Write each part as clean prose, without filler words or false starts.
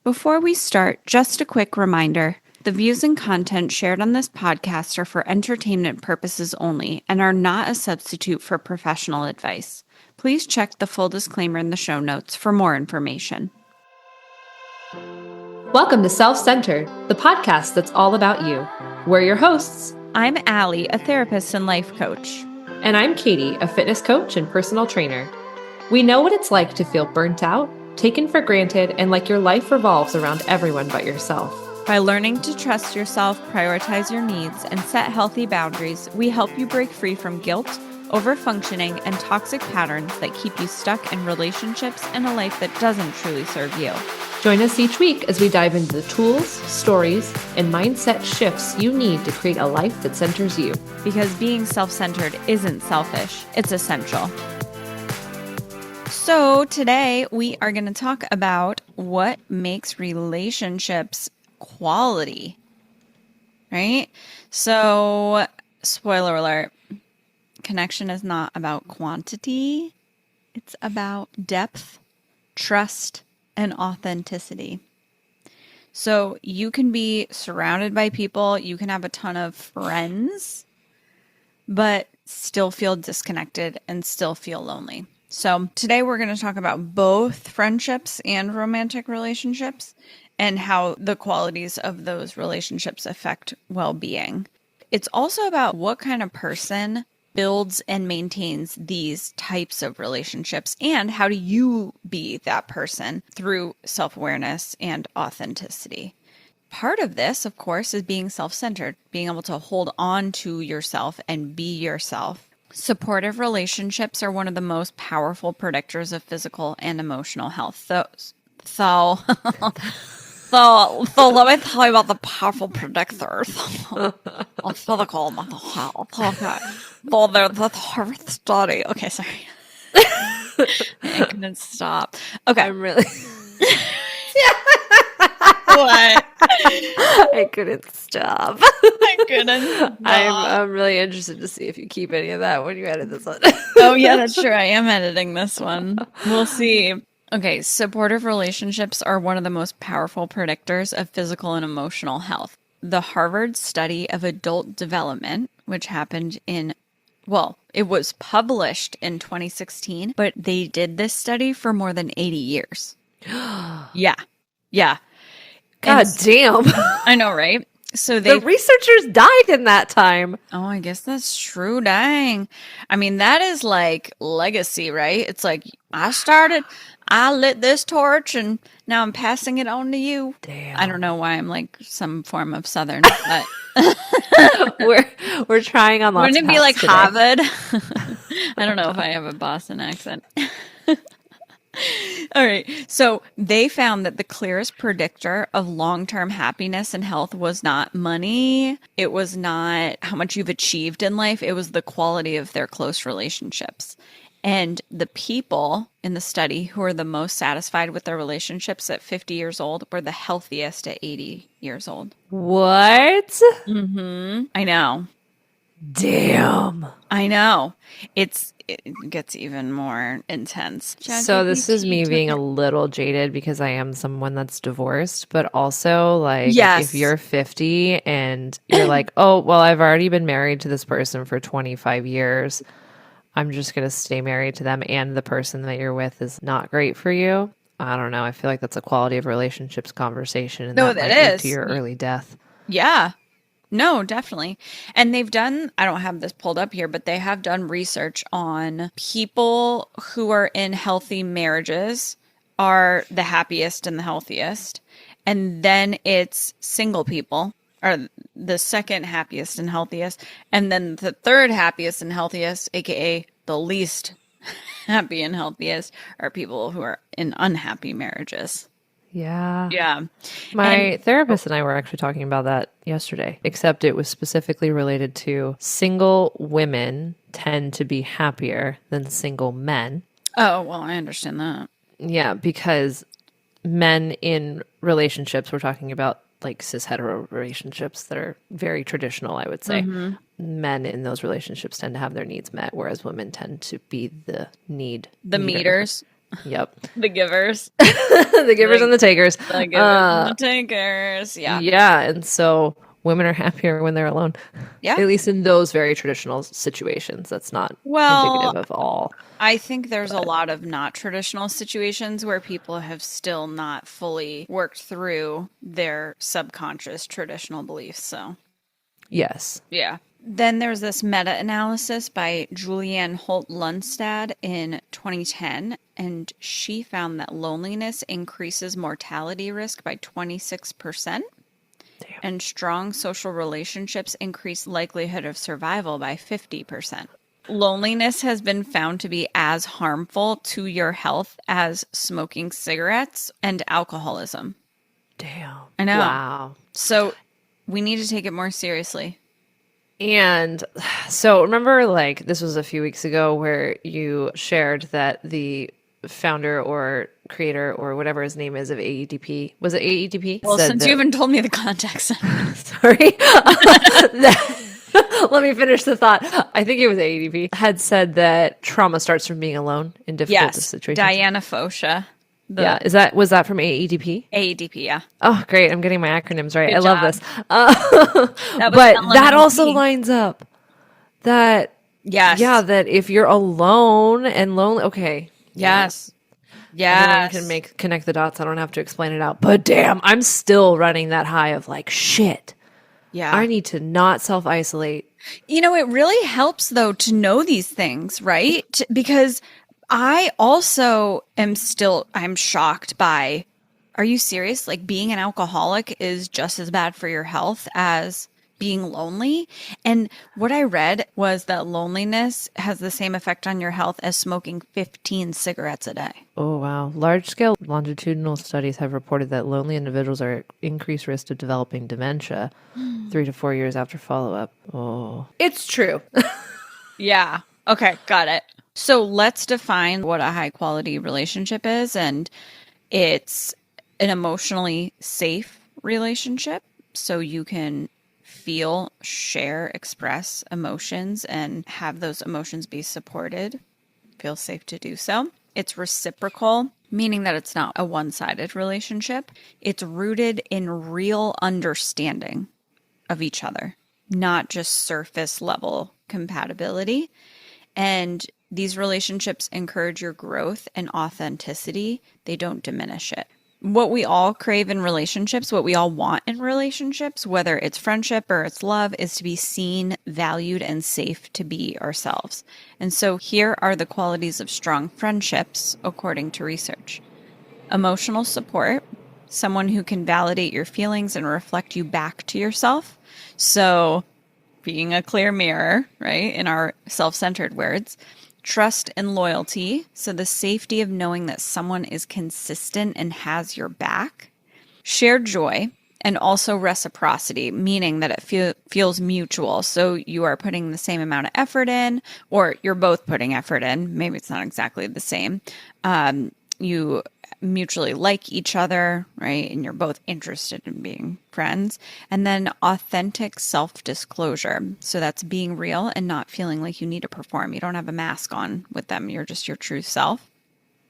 Before we start, just a quick reminder. The views and content shared on this podcast are for entertainment purposes only and are not a substitute for professional advice. Please check the full disclaimer in the show notes for more information. Welcome to Self-Centered, the podcast that's all about you. We're your hosts. I'm Allie, a therapist and life coach. And I'm Katie, a fitness coach and personal trainer. We know what it's like to feel burnt out, taken for granted, and like your life revolves around everyone but yourself. By learning to trust yourself, prioritize your needs, and set healthy boundaries, we help you break free from guilt, overfunctioning, and toxic patterns that keep you stuck in relationships and a life that doesn't truly serve you. Join us each week as we dive into the tools, stories, and mindset shifts you need to create a life that centers you. Because being self-centered isn't selfish, it's essential. So today we are going to talk about what makes relationships quality, right? So, spoiler alert, connection is not about quantity. It's about depth, trust, and authenticity. So you can be surrounded by people, you can have a ton of friends, but still feel disconnected and still feel lonely. So today we're going to talk about both friendships and romantic relationships and how the qualities of those relationships affect well-being. It's also about what kind of person builds and maintains these types of relationships and how do you be that person through self-awareness and authenticity. Part of this, of course, is being self-centered, being able to hold on to yourself and be yourself. Supportive relationships are one of the most powerful predictors of physical and emotional health. So let me tell you about the powerful predictors of physical and mental health. Okay. So there's this Harvard study. Okay, sorry. I couldn't stop. Okay. I'm really... What? I couldn't stop. I couldn't stop. I'm really interested to see if you keep any of that when you edit this one. Oh, yeah, that's true. I am editing this one. We'll see. Okay, supportive relationships are one of the most powerful predictors of physical and emotional health. The Harvard study of adult development, which happened it was published in 2016, but they did this study for more than 80 years. Yeah. God damn. I know, right? So the researchers died in that time. Oh, I guess that's true. Dang. I mean, that is like legacy, right? It's like I lit this torch and now I'm passing it on to you. Damn. I don't know why I'm like some form of Southern, but we're trying on lots wouldn't of it be like today. Harvard? I don't know if I have a Boston accent. All right. So they found that the clearest predictor of long-term happiness and health was not money. It was not how much you've achieved in life. It was the quality of their close relationships. And the people in the study who are the most satisfied with their relationships at 50 years old were the healthiest at 80 years old. What? Mm-hmm. I know. Damn. I know. It gets even more intense. So this is me being a little jaded because I am someone that's divorced, but also like if you're 50 and you're like, oh, well, I've already been married to this person for 25 years. I'm just going to stay married to them and the person that you're with is not great for you. I don't know. I feel like that's a quality of relationships conversation. And that might lead to your early death. Yeah. No, definitely. And they've done, I don't have this pulled up here, but they have done research on people who are in healthy marriages are the happiest and the healthiest. And then it's single people are the second happiest and healthiest. And then the third happiest and healthiest, aka the least happy and healthiest, are people who are in unhappy marriages. Yeah. Yeah. My therapist and I were actually talking about that yesterday, except it was specifically related to single women tend to be happier than single men. Oh, well, I understand that. Yeah, because men in relationships, we're talking about like cis hetero relationships that are very traditional, I would say. Mm-hmm. Men in those relationships tend to have their needs met, whereas women tend to be the meters. Yep. The givers. The givers and the takers. The givers and the takers. Yeah. Yeah. And so women are happier when they're alone. Yeah. At least in those very traditional situations. That's not indicative of all. I think there's a lot of not traditional situations where people have still not fully worked through their subconscious traditional beliefs. So, yes. Yeah. Then there's this meta-analysis by Julianne Holt-Lundstad in 2010, and she found that loneliness increases mortality risk by 26%, and strong social relationships increase likelihood of survival by 50%. Loneliness has been found to be as harmful to your health as smoking cigarettes and alcoholism. Damn. I know. Wow. So we need to take it more seriously. And so remember, like, this was a few weeks ago where you shared that the founder or creator or whatever his name is of AEDP, was it AEDP? Well, since you haven't told me the context. Sorry. Let me finish the thought. I think it was AEDP had said that trauma starts from being alone in difficult situations. Diana Fosha. Was that from AEDP? AEDP, yeah. Oh, great. I'm getting my acronyms right. Good I love job. this. But that also lines up that, that if you're alone and lonely, okay. Yes. Everyone can connect the dots. I don't have to explain it out. But damn, I'm still running that high of like, shit. Yeah. I need to not self-isolate. You know, it really helps though to know these things, right? Because I also I'm shocked by, are you serious? Like being an alcoholic is just as bad for your health as being lonely. And what I read was that loneliness has the same effect on your health as smoking 15 cigarettes a day. Oh, wow. Large-scale longitudinal studies have reported that lonely individuals are at increased risk of developing dementia 3 to 4 years after follow-up. Oh, it's true. Yeah. Okay. Got it. So let's define what a high-quality relationship is. And it's an emotionally safe relationship. So you can feel, share, express emotions and have those emotions be supported. Feel safe to do so. It's reciprocal, meaning that it's not a one-sided relationship. It's rooted in real understanding of each other, not just surface level compatibility. And these relationships encourage your growth and authenticity. They don't diminish it. What we all crave in relationships, what we all want in relationships, whether it's friendship or it's love, is to be seen, valued, and safe to be ourselves. And so here are the qualities of strong friendships, according to research. Emotional support, someone who can validate your feelings and reflect you back to yourself. So being a clear mirror, right, in our self-centered words. Trust and loyalty, so the safety of knowing that someone is consistent and has your back. Shared joy, and also reciprocity, meaning that it feels mutual. So you are putting the same amount of effort in, or you're both putting effort in. Maybe it's not exactly the same. You mutually like each other, right? And you're both interested in being friends. And then authentic self-disclosure. So that's being real and not feeling like you need to perform. You don't have a mask on with them. You're just your true self.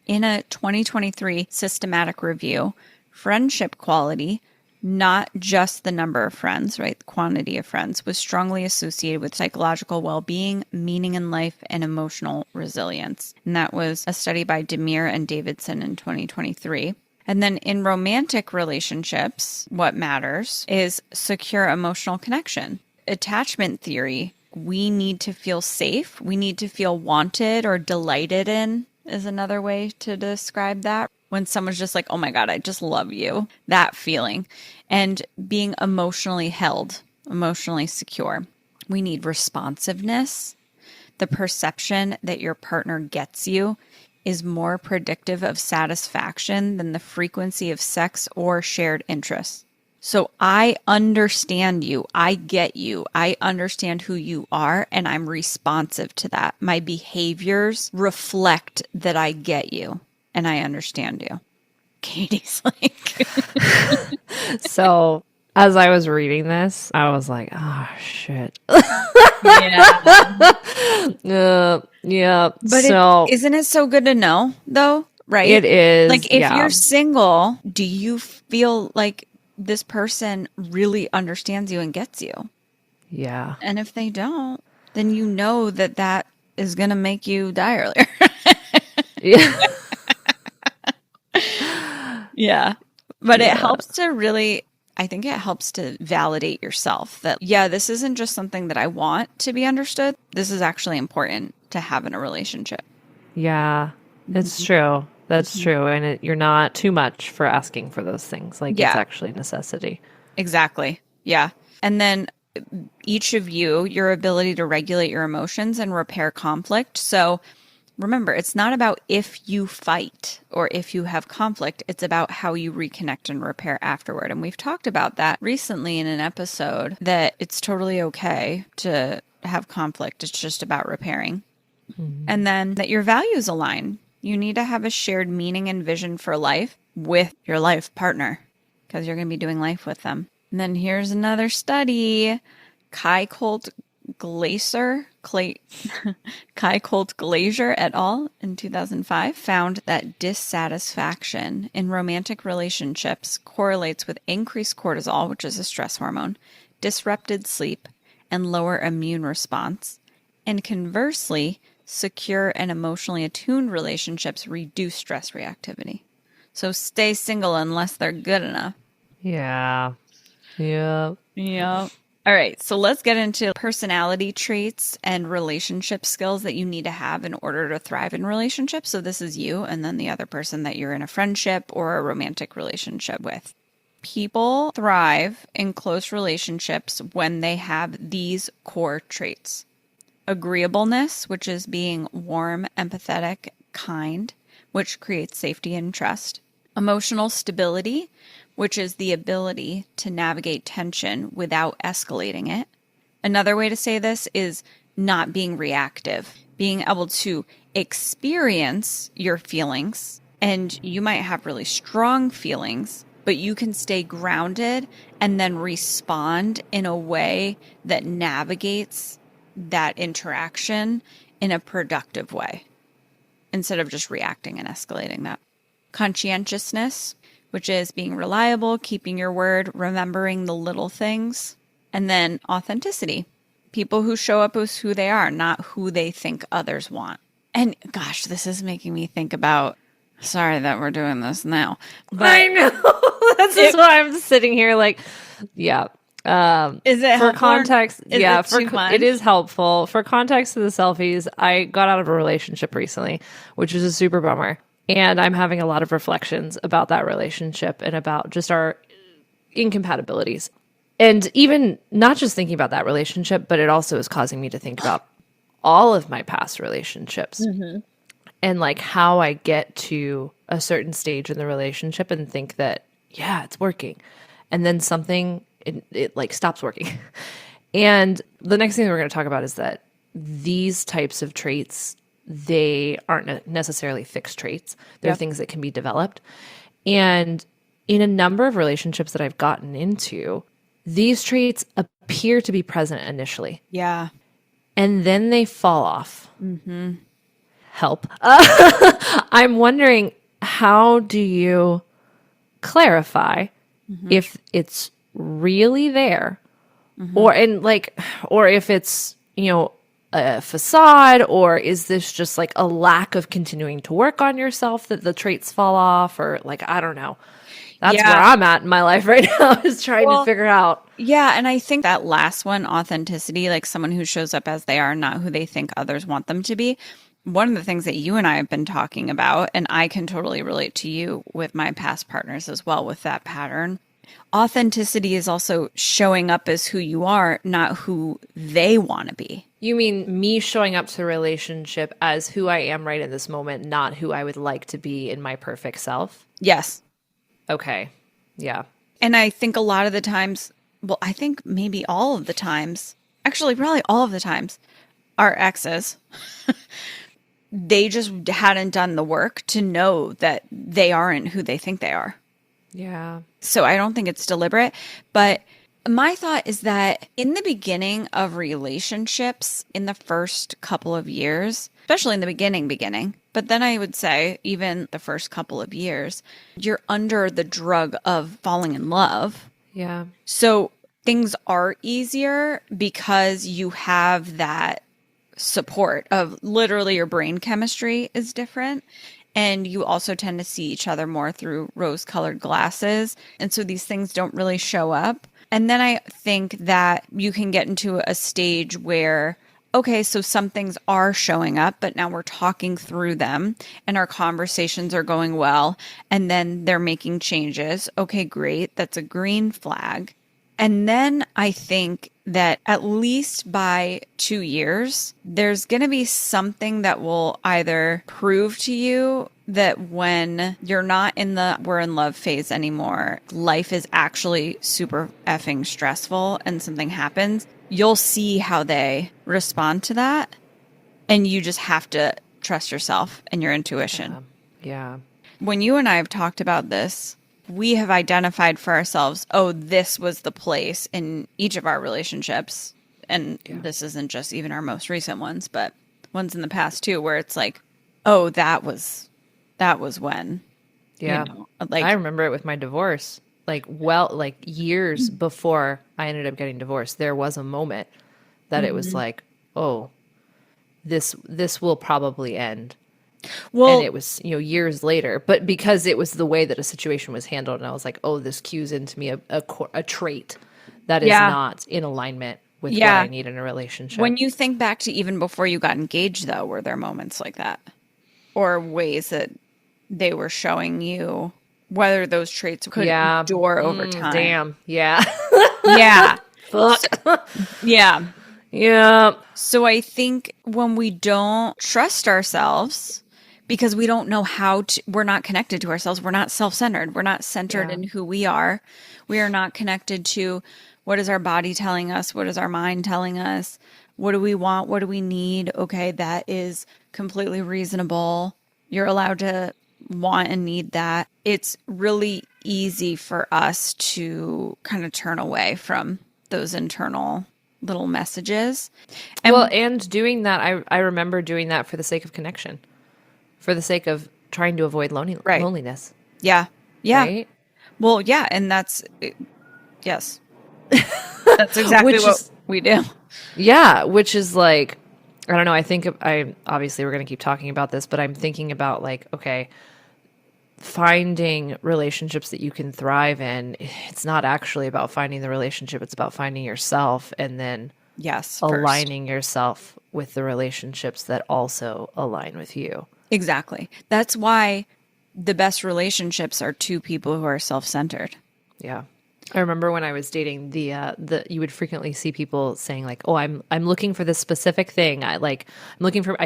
In a 2023 systematic review, friendship quality, not just the number of friends, right? The quantity of friends, was strongly associated with psychological well-being, meaning in life, and emotional resilience. And that was a study by Demir and Davidson in 2023. And then in romantic relationships, what matters is secure emotional connection. Attachment theory, we need to feel safe. We need to feel wanted or delighted in, is another way to describe that. When someone's just like, oh my God, I just love you. That feeling. And being emotionally held, emotionally secure. We need responsiveness. The perception that your partner gets you is more predictive of satisfaction than the frequency of sex or shared interests. So I understand you. I get you. I understand who you are, and I'm responsive to that. My behaviors reflect that I get you. And I understand you. Katie's like. So as I was reading this, I was like, oh, shit. Yeah. Yeah. But isn't it so good to know, though? right? It is. Like if you're single, do you feel like this person really understands you and gets you? Yeah. And if they don't, then you know that that is going to make you die earlier. Yeah. Yeah. But it helps to really, I think it helps to validate yourself that, yeah, this isn't just something that I want to be understood. This is actually important to have in a relationship. Yeah, it's true. That's true. And you're not too much for asking for those things. Like it's actually a necessity. Exactly. Yeah. And then each of you, your ability to regulate your emotions and repair conflict. So remember, it's not about if you fight or if you have conflict. It's about how you reconnect and repair afterward. And we've talked about that recently in an episode that it's totally okay to have conflict. It's just about repairing. Mm-hmm. And then that your values align. You need to have a shared meaning and vision for life with your life partner because you're going to be doing life with them. And then here's another study. Kai Colt Glaser et al. In 2005 found that dissatisfaction in romantic relationships correlates with increased cortisol, which is a stress hormone, disrupted sleep, and lower immune response. And conversely, secure and emotionally attuned relationships reduce stress reactivity. So stay single unless they're good enough. Yeah. Yeah. Yeah. All right. So let's get into personality traits and relationship skills that you need to have in order to thrive in relationships. So this is you and then the other person that you're in a friendship or a romantic relationship with. People thrive in close relationships when they have these core traits. Agreeableness, which is being warm, empathetic, kind, which creates safety and trust. Emotional stability, which is the ability to navigate tension without escalating it. Another way to say this is not being reactive, being able to experience your feelings. And you might have really strong feelings, but you can stay grounded and then respond in a way that navigates that interaction in a productive way instead of just reacting and escalating that. Conscientiousness, which is being reliable, keeping your word, remembering the little things. And then authenticity, people who show up as who they are, not who they think others want. And gosh, this is making me think about, sorry that we're doing this now. But I know. This is why I'm sitting here like, yeah. Is it for context? Yeah, it is helpful. For context to the selfies, I got out of a relationship recently, which is a super bummer. And I'm having a lot of reflections about that relationship and about just our incompatibilities. And even not just thinking about that relationship, but it also is causing me to think about all of my past relationships and like how I get to a certain stage in the relationship and think that, yeah, it's working. And then something, it like stops working. And the next thing that we're going to talk about is that these types of traits, they aren't necessarily fixed traits. They're things that can be developed. And in a number of relationships that I've gotten into, these traits appear to be present initially. Yeah. And then they fall off. Mm-hmm. Help. I'm wondering, how do you clarify if it's really there or if it's, a facade, or is this just like a lack of continuing to work on yourself that the traits fall off, or like, I don't know. That's where I'm at in my life right now, is trying to figure out. Yeah. And I think that last one, authenticity, like someone who shows up as they are, not who they think others want them to be. One of the things that you and I have been talking about, and I can totally relate to you with my past partners as well with that pattern. Authenticity is also showing up as who you are, not who they want to be. You mean me showing up to a relationship as who I am right in this moment, not who I would like to be in my perfect self? Yes. Okay. Yeah. And I think a lot of the times, well, I think maybe all of the times, actually probably all of the times, our exes, they just hadn't done the work to know that they aren't who they think they are. Yeah. So I don't think it's deliberate, but my thought is that in the beginning of relationships, in the first couple of years, especially in the beginning, But then I would say, even the first couple of years, you're under the drug of falling in love. Yeah. So things are easier because you have that support of literally your brain chemistry is different. And you also tend to see each other more through rose-colored glasses. And so these things don't really show up. And then I think that you can get into a stage where, okay, so some things are showing up, but now we're talking through them and our conversations are going well. And then they're making changes. Okay, great. That's a green flag. And then I think that at least by 2 years, there's going to be something that will either prove to you that when you're not in the we're in love phase anymore, life is actually super effing stressful and something happens, you'll see how they respond to that. And you just have to trust yourself and your intuition. Yeah. When you and I have talked about this, we have identified for ourselves, oh, this was the place in each of our relationships. And this isn't just even our most recent ones, but ones in the past too, where it's like, oh, that was when. Yeah. You know, like, I remember it with my divorce. Like years before I ended up getting divorced, there was a moment that it was like, oh, this will probably end. Well, and it was, years later, but because it was the way that a situation was handled, and I was like, oh, this cues into me a trait that is not in alignment with what I need in a relationship. When you think back to even before you got engaged, though, were there moments like that? Or ways that they were showing you whether those traits could endure over time? Damn. Yeah. Yeah. Fuck. Yeah. Yeah. So I think when we don't trust ourselves, because we don't know how to, we're not connected to ourselves. We're not self-centered. We're not centered in who we are. We are not connected to what is our body telling us? What is our mind telling us? What do we want? What do we need? Okay, that is completely reasonable. You're allowed to want and need that. It's really easy for us to kind of turn away from those internal little messages. And doing that, I remember doing that for the sake of connection. For the sake of trying to avoid loneliness. Yeah. Yeah. Right? Well, yeah. And yes. That's exactly what we do. Yeah. Which is like, I don't know. Obviously we're going to keep talking about this, but I'm thinking about like, okay, finding relationships that you can thrive in. It's not actually about finding the relationship. It's about finding yourself and then aligning yourself with the relationships that also align with you. Exactly. That's why the best relationships are two people who are self-centered. Yeah. I remember when I was dating you would frequently see people saying like, oh, I'm looking for this specific thing. I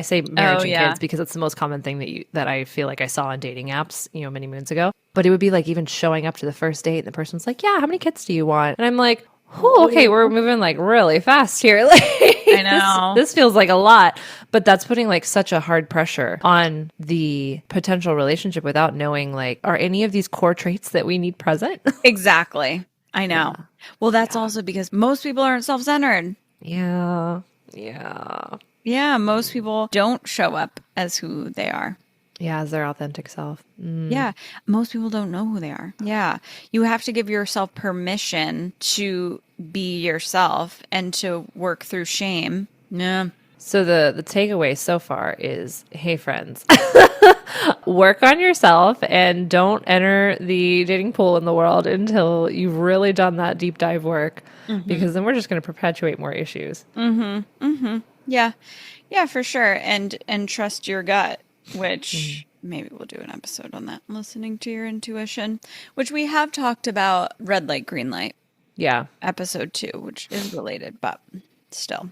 say marriage and kids because it's the most common thing that I feel like I saw on dating apps, many moons ago. But it would be like even showing up to the first date and the person's like, yeah, how many kids do you want? And I'm like, oh, okay, we're moving like really fast here. Like, I know. This feels like a lot, but that's putting like such a hard pressure on the potential relationship without knowing like, are any of these core traits that we need present? Exactly. I know. Yeah. Well, that's also because most people aren't self-centered. Yeah. Yeah. Yeah. Most people don't show up as who they are. Yeah, as their authentic self. Yeah. Most people don't know who they are. Yeah. You have to give yourself permission to be yourself and to work through shame. Yeah. So the takeaway so far is, hey, friends, work on yourself and don't enter the dating pool in the world until you've really done that deep dive work, because then we're just going to perpetuate more issues. Mm-hmm. Mm-hmm. Yeah. Yeah, for sure. And trust your gut. Which maybe we'll do an episode on that, listening to your intuition, which we have talked about red light, green light. Yeah. Episode 2, which is related, but still.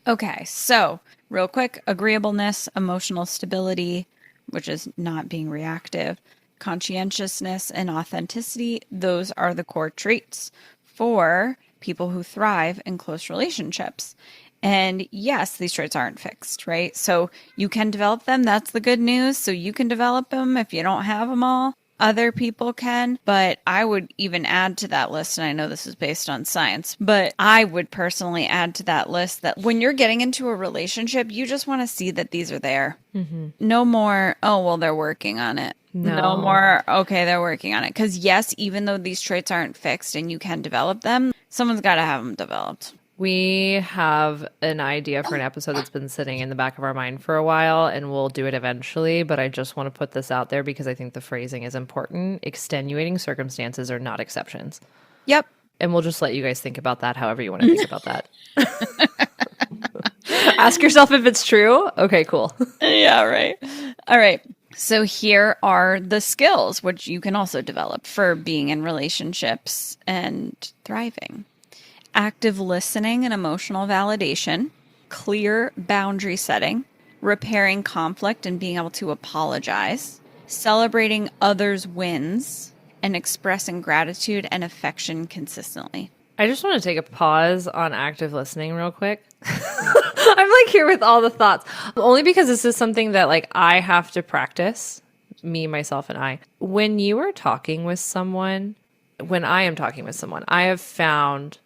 Okay. So real quick, agreeableness, emotional stability, which is not being reactive, conscientiousness, and authenticity. Those are the core traits for people who thrive in close relationships. And yes, these traits aren't fixed, right? So you can develop them. That's the good news. So you can develop them if you don't have them all. other people can, but I would even add to that list, and I know this is based on science, but I would personally add to that list that when you're getting into a relationship, you just want to see that these are there. Mm-hmm. No more, oh, well, they're working on it. No more, okay, they're working on it. Because yes, even though these traits aren't fixed and you can develop them, someone's got to have them developed. We have an idea for an episode that's been sitting in the back of our mind for a while, and we'll do it eventually. But I just want to put this out there because I think the phrasing is important. Extenuating circumstances are not exceptions. Yep. And we'll just let you guys think about that however you want to think about that. Ask yourself if it's true. Okay, cool. Yeah, right. All right. So here are the skills which you can also develop for being in relationships and thriving. Active listening and emotional validation, clear boundary setting, repairing conflict and being able to apologize, celebrating others' wins, and expressing gratitude and affection consistently. I just want to take a pause on active listening real quick. I'm like here with all the thoughts, only because this is something that like I have to practice, me, myself, and I. When you are talking with someone, when I am talking with someone, I have found,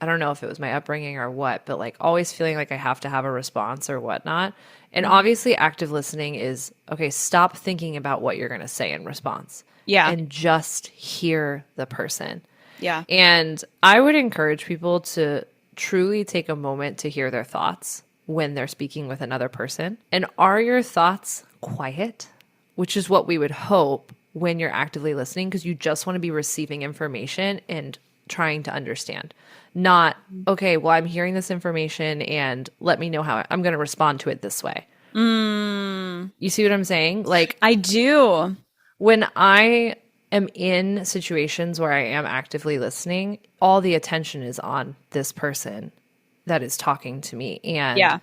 I don't know if it was my upbringing or what, but like always feeling like I have to have a response or whatnot. And obviously active listening is, okay, stop thinking about what you're going to say in response. Yeah. And just hear the person. Yeah. And I would encourage people to truly take a moment to hear their thoughts when they're speaking with another person. And are your thoughts quiet? Which is what we would hope when you're actively listening, because you just want to be receiving information and trying to understand. Not, okay, well, I'm hearing this information and let me know how I'm going to respond to it this way. You see what I'm saying? Like, I do. When I am in situations where I am actively listening, all the attention is on this person that is talking to me and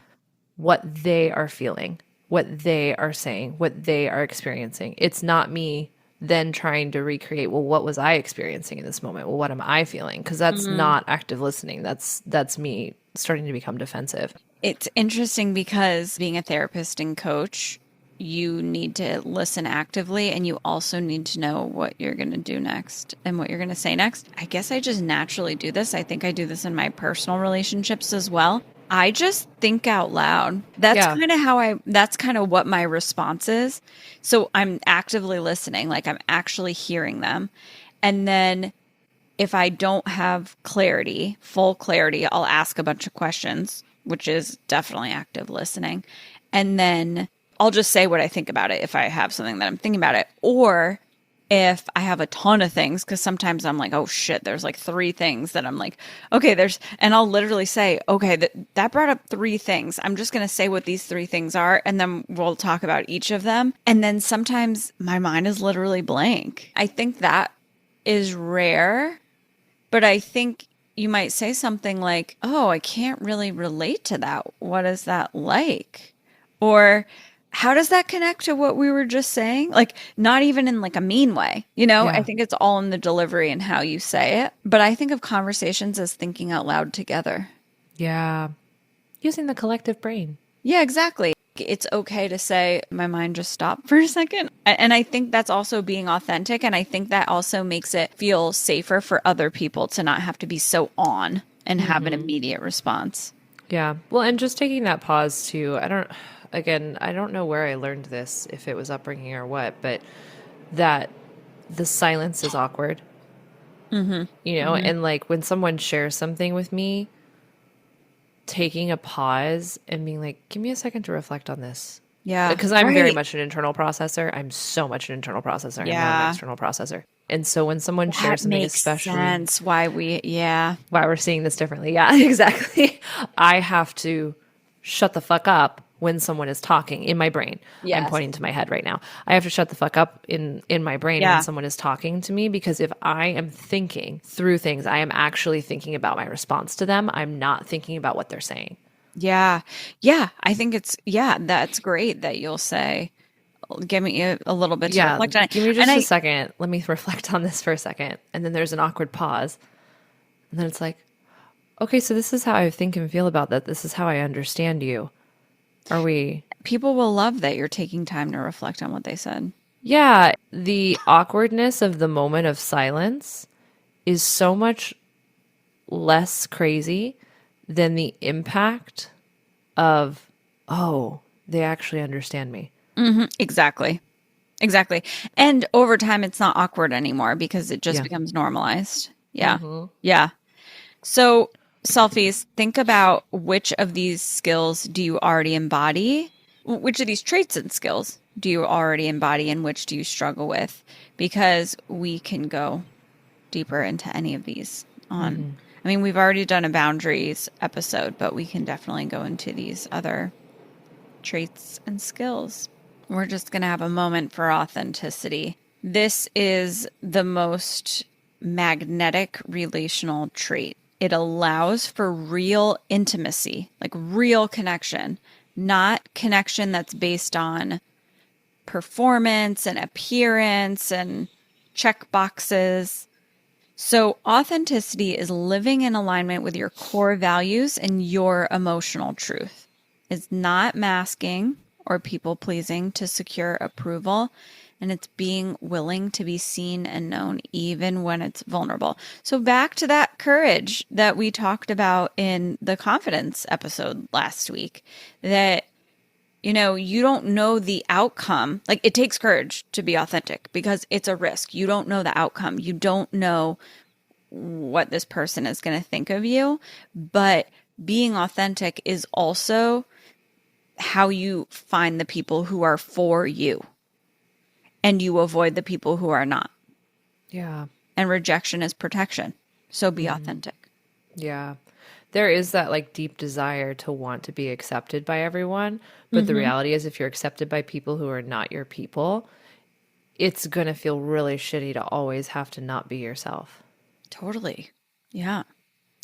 what they are feeling, what they are saying, what they are experiencing. It's not me then trying to recreate, well, what was I experiencing in this moment? Well, what am I feeling? Because that's not active listening. That's me starting to become defensive. It's interesting because being a therapist and coach, you need to listen actively and you also need to know what you're going to do next and what you're going to say next. I guess I just naturally do this. I think I do this in my personal relationships as well. I just think out loud. That's that's kind of what my response is. So I'm actively listening, like I'm actually hearing them. And then if I don't have clarity, full clarity, I'll ask a bunch of questions, which is definitely active listening. And then I'll just say what I think about it if I have something that I'm thinking about it. Or if I have a ton of things, because sometimes I'm like, oh shit, there's like 3 things that I'm like, okay, and I'll literally say, okay, that brought up 3 things. I'm just going to say what these 3 things are, and then we'll talk about each of them. And then sometimes my mind is literally blank. I think that is rare, but I think you might say something like, oh, I can't really relate to that. What is that like? Or how does that connect to what we were just saying? Like, not even in like a mean way, you know? Yeah. I think it's all in the delivery and how you say it. But I think of conversations as thinking out loud together. Yeah. Using the collective brain. Yeah, exactly. It's okay to say, my mind just stopped for a second. And I think that's also being authentic. And I think that also makes it feel safer for other people to not have to be so on and have an immediate response. Yeah. Well, and just taking that pause too, I don't know where I learned this, if it was upbringing or what, but that the silence is awkward. You know, and like when someone shares something with me, taking a pause and being like, give me a second to reflect on this. Yeah. Because I'm very much an internal processor. I'm so much an internal processor. I'm not an external processor. And so when someone shares something, especially sense why we're seeing this differently. Yeah, exactly. I have to shut the fuck up when someone is talking in my brain. Yes. I'm pointing to my head right now. I have to shut the fuck up in my brain when someone is talking to me, because if I am thinking through things, I am actually thinking about my response to them. I'm not thinking about what they're saying. Yeah. Yeah. I think that's great that you'll say, give me a little bit to reflect on it. Give me just a second. Let me reflect on this for a second. And then there's an awkward pause. And then it's like, okay, so this is how I think and feel about that. This is how I understand you. People will love that you're taking time to reflect on what they said. Yeah. The awkwardness of the moment of silence is so much less crazy than the impact of, oh, they actually understand me. Mm-hmm. Exactly. Exactly. And over time, it's not awkward anymore because it just Yeah. becomes normalized. Yeah. Yeah. So, selfies, think about which of these skills do you already embody? Which of these traits and skills do you already embody and which do you struggle with? Because we can go deeper into any of these on. I mean, we've already done a boundaries episode, but we can definitely go into these other traits and skills. We're just going to have a moment for authenticity. This is the most magnetic relational trait. It allows for real intimacy, like real connection, not connection that's based on performance and appearance and check boxes. So, authenticity is living in alignment with your core values and your emotional truth. It's not masking or people pleasing to secure approval, and it's being willing to be seen and known even when it's vulnerable. So, back to that courage that we talked about in the confidence episode last week, that you don't know the outcome. Like, it takes courage to be authentic because it's a risk. You don't know the outcome. You don't know what this person is going to think of you. But being authentic is also how you find the people who are for you and you avoid the people who are not. Yeah. And rejection is protection. So be authentic. Yeah. There is that like deep desire to want to be accepted by everyone. But the reality is, if you're accepted by people who are not your people, it's going to feel really shitty to always have to not be yourself. Totally. Yeah,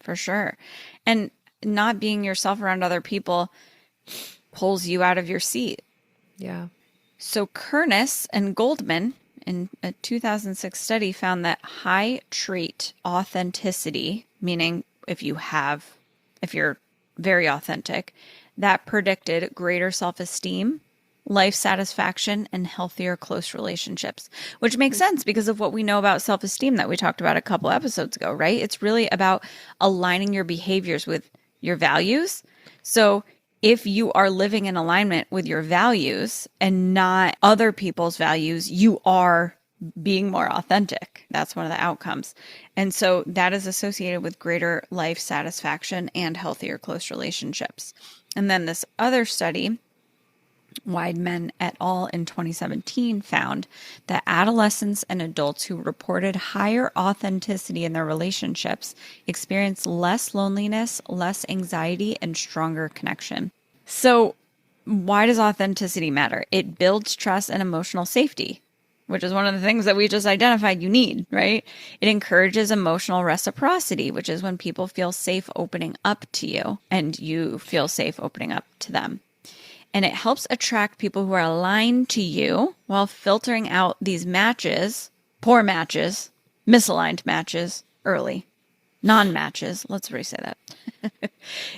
for sure. And not being yourself around other people pulls you out of your seat. Yeah. So Kernis and Goldman in a 2006 study found that high trait authenticity, meaning if you're very authentic, that predicted greater self-esteem, life satisfaction, and healthier close relationships, which makes sense because of what we know about self-esteem that we talked about a couple episodes ago, right? It's really about aligning your behaviors with your values. So if you are living in alignment with your values and not other people's values, you are being more authentic. That's one of the outcomes. And so that is associated with greater life satisfaction and healthier close relationships. And then this other study, Weidman et al. In 2017 found that adolescents and adults who reported higher authenticity in their relationships experienced less loneliness, less anxiety, and stronger connection. So, why does authenticity matter? It builds trust and emotional safety, which is one of the things that we just identified you need, right? It encourages emotional reciprocity, which is when people feel safe opening up to you and you feel safe opening up to them. And it helps attract people who are aligned to you while filtering out these matches, poor matches, misaligned matches early, non-matches. Let's re-say that.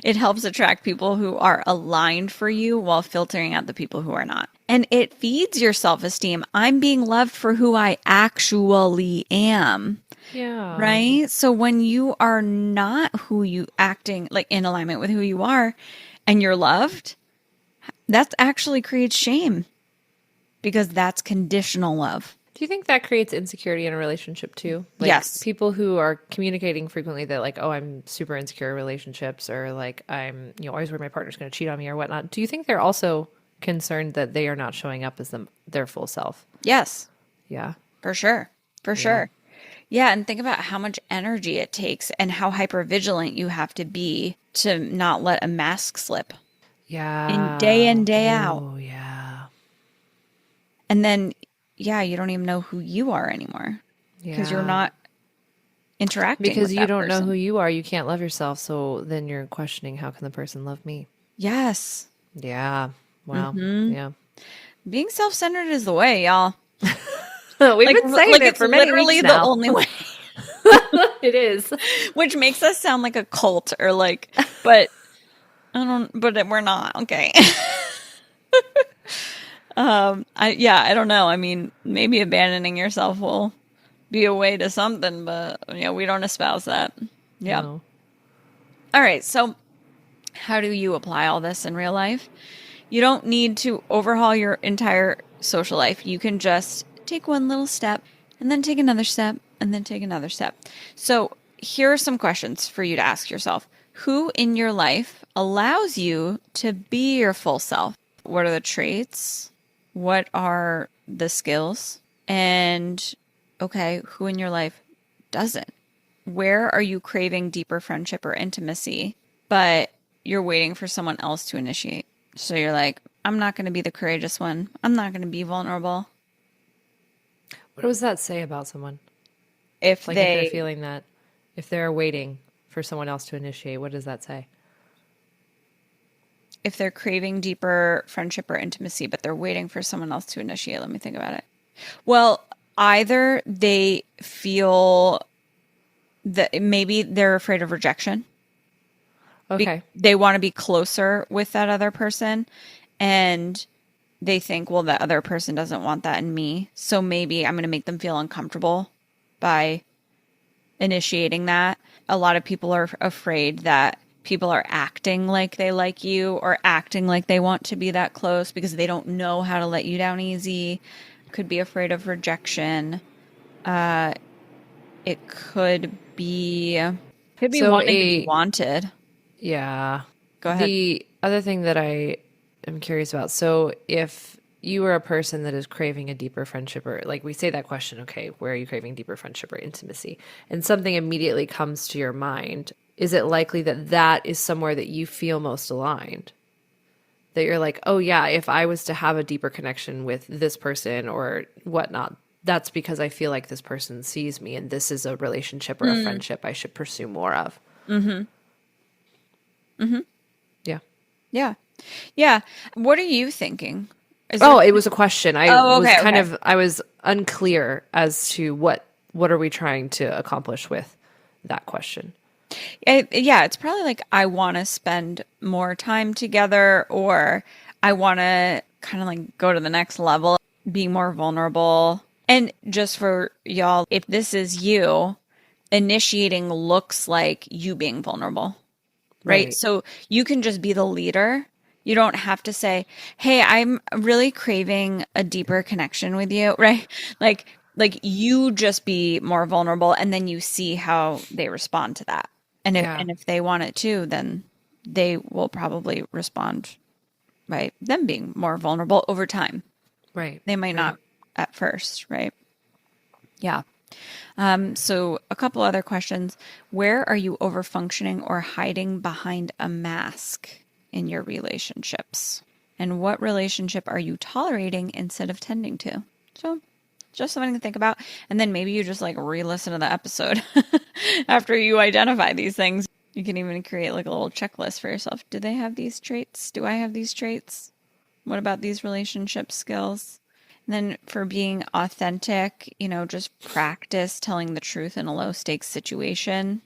It helps attract people who are aligned for you while filtering out the people who are not. And it feeds your self-esteem. I'm being loved for who I actually am. Yeah. Right? So when you are not who you acting like in alignment with who you are and you're loved, that actually creates shame because that's conditional love. Do you think that creates insecurity in a relationship too? Like, yes. People who are communicating frequently that like, oh, I'm super insecure in relationships, or like I'm, always worried my partner's going to cheat on me or whatnot. Do you think they're also concerned that they are not showing up as their full self? Yes. Yeah. For sure. For sure. Yeah. And think about how much energy it takes and how hypervigilant you have to be to not let a mask slip. Yeah. In day out. Oh, yeah. And then, you don't even know who you are anymore because you're not interacting because with you that don't know person. who you are. You can't love yourself. So then you're questioning, how can the person love me? Yes. Yeah. Wow. Yeah. Being self-centered is the way, y'all. We've been saying it for many weeks now. The only way. It is. Which makes us sound like a cult or like, but we're not. Okay. I don't know. I mean, maybe abandoning yourself will be a way to something, but we don't espouse that. Yeah. No. All right. So how do you apply all this in real life? You don't need to overhaul your entire social life. You can just take one little step and then take another step and then take another step. So here are some questions for you to ask yourself. Who in your life allows you to be your full self? What are the traits? What are the skills? And okay, who in your life doesn't? Where are you craving deeper friendship or intimacy, but you're waiting for someone else to initiate? So you're like, I'm not going to be the courageous one. I'm not going to be vulnerable. What does that say about someone? If they're feeling that, if they're waiting for someone else to initiate, what does that say? If they're craving deeper friendship or intimacy, but they're waiting for someone else to initiate, let me think about it. Well, either they feel that maybe they're afraid of rejection. Okay. They want to be closer with that other person, and they think, well, that other person doesn't want that in me. So maybe I'm going to make them feel uncomfortable by initiating that. A lot of people are afraid that people are acting like they like you or acting like they want to be that close because they don't know how to let you down easy. Could be afraid of rejection. It could be wanting to be wanted. Yeah. Go ahead. The other thing that I am curious about, so if you are a person that is craving a deeper friendship, or like we say that question, okay, where are you craving deeper friendship or intimacy? And something immediately comes to your mind. Is it likely that that is somewhere that you feel most aligned? That you're like, oh yeah, if I was to have a deeper connection with this person or whatnot, that's because I feel like this person sees me and this is a relationship or a friendship I should pursue more of. Mm-hmm. Mm-hmm. Yeah. Yeah. Yeah. What are you thinking? It was a question. Okay. I was unclear as to what are we trying to accomplish with that question. It's probably like I want to spend more time together, or I want to kind of like go to the next level, be more vulnerable. And just for y'all, if this is you, initiating looks like you being vulnerable. Right? So you can just be the leader. You don't have to say, hey, I'm really craving a deeper connection with you, right? Like you just be more vulnerable, and then you see how they respond to that. And if they want it too, then they will probably respond by them being more vulnerable over time. Right. They might not at first, right? Yeah. So a couple other questions. Where are you overfunctioning or hiding behind a mask in your relationships? And what relationship are you tolerating instead of tending to? So just something to think about. And then maybe you just like re-listen to the episode after you identify these things. You can even create like a little checklist for yourself. Do they have these traits? Do I have these traits? What about these relationship skills? And then for being authentic, just practice telling the truth in a low stakes situation,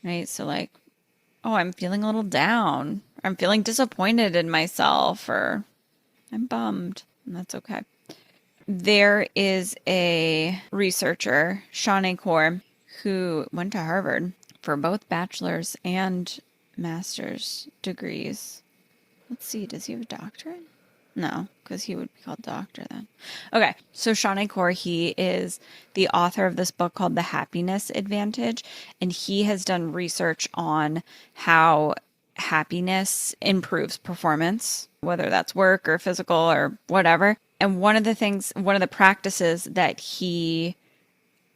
right? So like, oh, I'm feeling a little down. I'm feeling disappointed in myself, or I'm bummed. And that's okay. There is a researcher, Shawnee Kaur, who went to Harvard for both bachelor's and master's degrees. Let's see, does he have a doctorate? No, because he would be called doctor then. Okay, so Shawnee Kaur, he is the author of this book called The Happiness Advantage, and he has done research on how happiness improves performance, whether that's work or physical or whatever. And one of the practices that he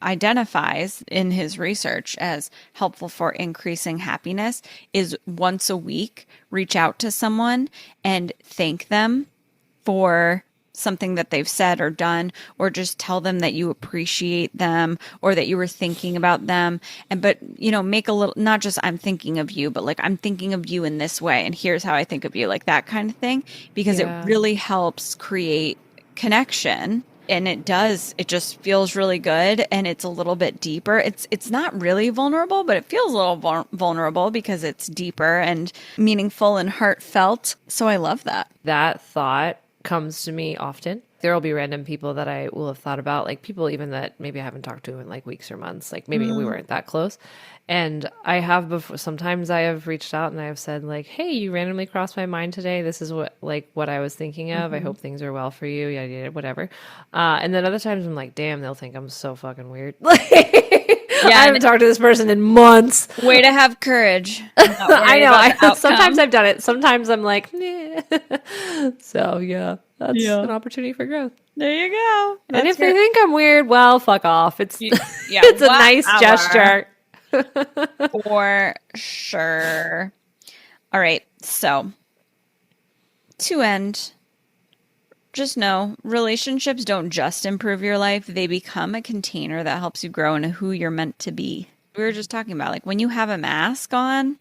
identifies in his research as helpful for increasing happiness is once a week, reach out to someone and thank them for something that they've said or done, or just tell them that you appreciate them or that you were thinking about them. But make a little, not just I'm thinking of you, but like I'm thinking of you in this way, and here's how I think of you, like that kind of thing, because it really helps create connection. And it just feels really good, and it's a little bit deeper. It's not really vulnerable, but it feels a little vulnerable because it's deeper and meaningful and heartfelt. So I love that. That thought comes to me often. There will be random people that I will have thought about, like people even that maybe I haven't talked to in like weeks or months, like maybe we weren't that close. And I have before, sometimes I have reached out and I have said like, hey, you randomly crossed my mind today. This is what I was thinking of. I hope things are well for you. Yada, yada, whatever. And then other times I'm like, damn, they'll think I'm so fucking weird. I haven't talked to this person in months. Way to have courage. I know. Sometimes I've done it. Sometimes I'm like, nah. So yeah, that's an opportunity for growth. There you go. And if they think I'm weird, well, fuck off. It's it's a nice gesture. For sure. All right. So to end, just know relationships don't just improve your life. They become a container that helps you grow into who you're meant to be. We were just talking about like when you have a mask on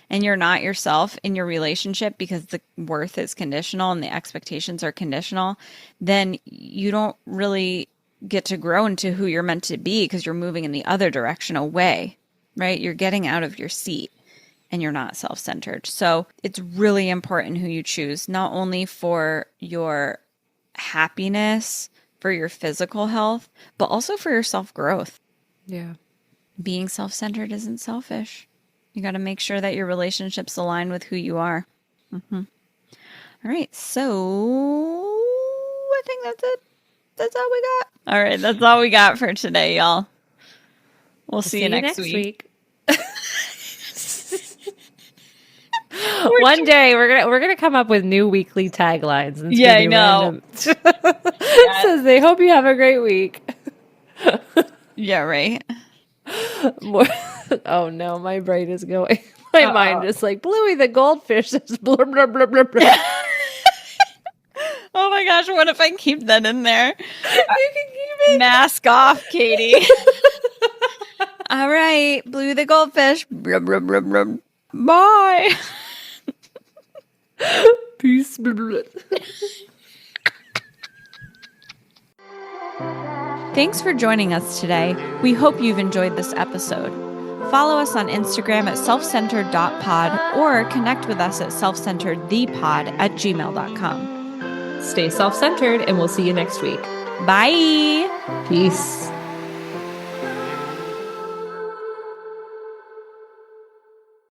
and you're not yourself in your relationship because the worth is conditional and the expectations are conditional, then you don't really get to grow into who you're meant to be because you're moving in the other direction away, right? You're getting out of your seat and you're not self-centered. So it's really important who you choose, not only for your happiness, for your physical health, but also for your self-growth. Yeah. Being self-centered isn't selfish. You got to make sure that your relationships align with who you are. All right. So I think that's it. That's all we got. All right. That's all we got for today, y'all. We'll see you next week. One day we're gonna come up with new weekly taglines. And yeah, I know. It says they hope you have a great week. Yeah, right. Oh no, my brain is going. My mind is like Bluey the goldfish says blah blah blah blah blah. Oh my gosh, what if I keep that in there? You can keep it. Mask off, Katie. All right, Blue the goldfish. Bye. Peace. Thanks for joining us today. We hope you've enjoyed this episode. Follow us on Instagram at selfcentered.pod or connect with us at selfcenteredthepod@gmail.com. Stay self-centered and we'll see you next week. Bye. Peace.